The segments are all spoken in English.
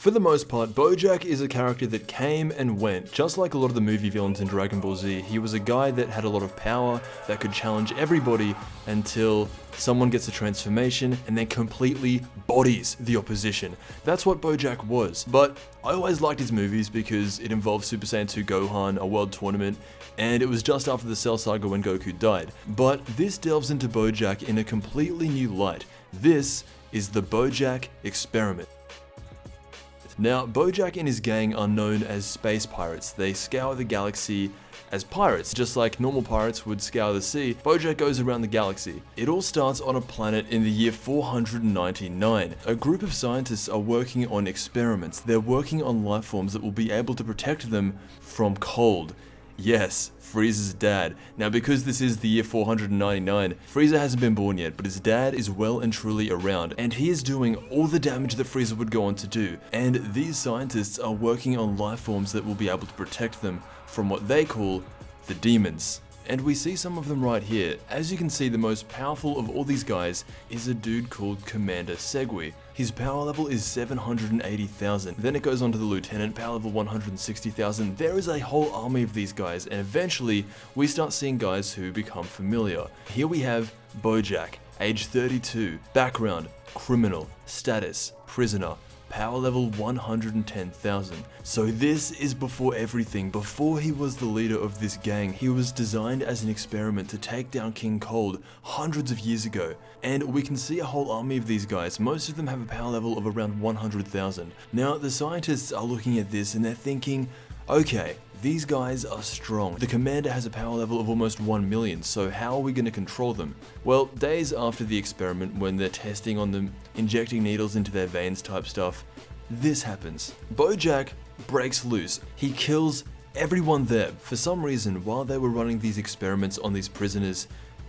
For the most part, Bojack is a character that came and went. Just like a lot of the movie villains in Dragon Ball Z, he was a guy that had a lot of power, that could challenge everybody until someone gets a transformation and then completely bodies the opposition. That's what Bojack was. But I always liked his movies because it involved Super Saiyan 2 Gohan, a world tournament, and it was just after the Cell Saga when Goku died. But this delves into Bojack in a completely new light. This is the Bojack Experiment. Now, Bojack and his gang are known as space pirates. They scour the galaxy as pirates. Just like normal pirates would scour the sea, Bojack goes around the galaxy. It all starts on a planet in the year 499. A group of scientists are working on experiments. They're working on life forms that will be able to protect them from cold. Yes, Frieza's dad. Now, because this is the year 499, Frieza hasn't been born yet, but his dad is well and truly around, and he is doing all the damage that Frieza would go on to do. And these scientists are working on life forms that will be able to protect them from what they call the demons. And we see some of them right here. As you can see, the most powerful of all these guys is a dude called Commander Segui. His power level is 780,000. Then it goes on to the Lieutenant, power level 160,000. There is a whole army of these guys, and eventually we start seeing guys who become familiar. Here we have Bojack, age 32, background, criminal, status, prisoner, power level 110,000. So this is before everything. Before he was the leader of this gang, he was designed as an experiment to take down King Cold hundreds of years ago. And we can see a whole army of these guys. Most of them have a power level of around 100,000. Now, the scientists are looking at this and they're thinking, okay, these guys are strong. The commander has a power level of almost 1 million, so how are we going to control them? Well, days after the experiment, when they're testing on them, injecting needles into their veins type stuff, this happens. Bojack breaks loose. He kills everyone there. For some reason, while they were running these experiments on these prisoners,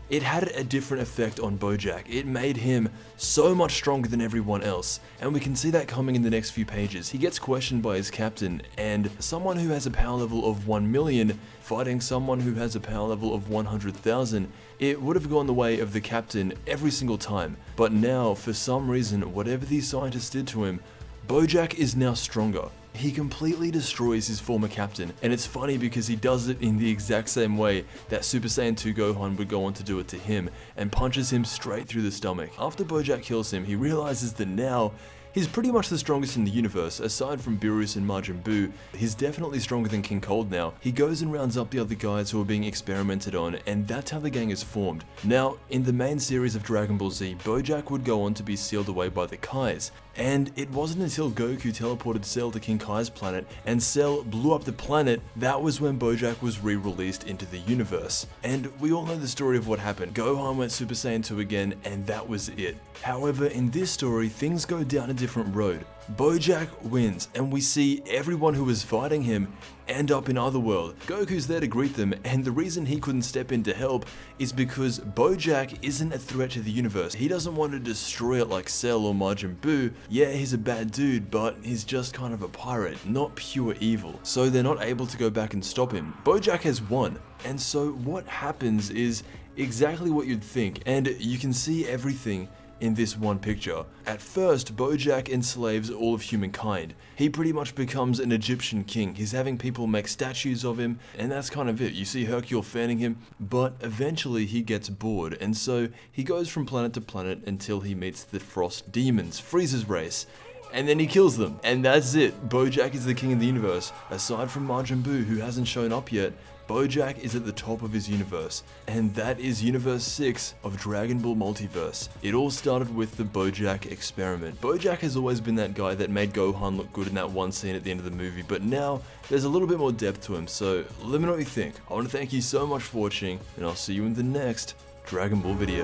it had a different effect on Bojack. It made him so much stronger than everyone else, and we can see that coming in the next few pages. He gets questioned by his captain, and someone who has a power level of 1 million fighting someone who has a power level of 100,000, it would have gone the way of the captain every single time. But now, for some reason, whatever these scientists did to him, Bojack is now stronger. He completely destroys his former captain, and it's funny because he does it in the exact same way that Super Saiyan 2 Gohan would go on to do it to him, and punches him straight through the stomach. After Bojack kills him, he realizes that now he's pretty much the strongest in the universe. Aside from Beerus and Majin Buu, he's definitely stronger than King Cold now. He goes and rounds up the other guys who are being experimented on, and that's how the gang is formed. Now, in the main series of Dragon Ball Z, Bojack would go on to be sealed away by the Kais. And it wasn't until Goku teleported Cell to King Kai's planet and Cell blew up the planet, that was when Bojack was re-released into the universe. And we all know the story of what happened. Gohan went Super Saiyan 2 again, and that was it. However, in this story, things go down a different road. Bojack wins, and we see everyone who was fighting him end up in Otherworld. Goku's there to greet them, and the reason he couldn't step in to help is because Bojack isn't a threat to the universe. He doesn't want to destroy it like Cell or Majin Buu. Yeah, he's a bad dude, but he's just kind of a pirate, not pure evil. So they're not able to go back and stop him. Bojack has won, and so what happens is exactly what you'd think, and you can see everything in this one picture. At first, Bojack enslaves all of humankind. He pretty much becomes an Egyptian king. He's having people make statues of him, and that's kind of it. You see Hercule fanning him, but eventually he gets bored, and so he goes from planet to planet until he meets the Frost Demons, Frieza's race. And then he kills them, and that's it. Bojack is the king of the universe. Aside from Majin Buu, who hasn't shown up yet, Bojack is at the top of his universe, and that is Universe 6 of Dragon Ball Multiverse. It all started with the Bojack Experiment. Bojack has always been that guy that made Gohan look good in that one scene at the end of the movie, but now there's a little bit more depth to him, so let me know what you think. I want to thank you so much for watching, and I'll see you in the next Dragon Ball video.